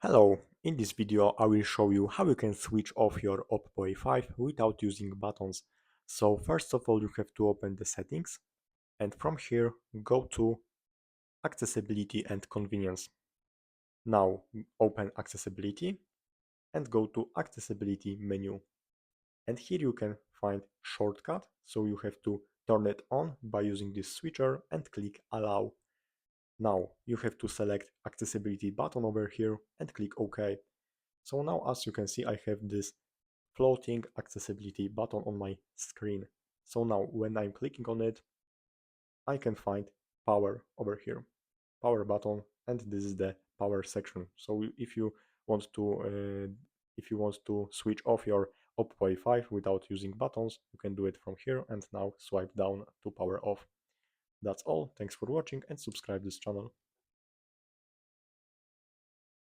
Hello, in this video I will show you how you can switch off your OPPO A5 without using buttons. So first of all you have to open the settings and from here go to accessibility and convenience. Now open accessibility and go to accessibility menu, and here you can find shortcut, so you have to turn it on by using this switcher and click allow. Now you have to select accessibility button over here and click OK. So now as you can see I have this floating accessibility button on my screen. So now when I'm clicking on it, I can find power over here, power button, and this is the power section. So if you want to switch off your OPPO A5 without using buttons, you can do it from here and now swipe down to power off. That's all. Thanks for watching and subscribe this channel.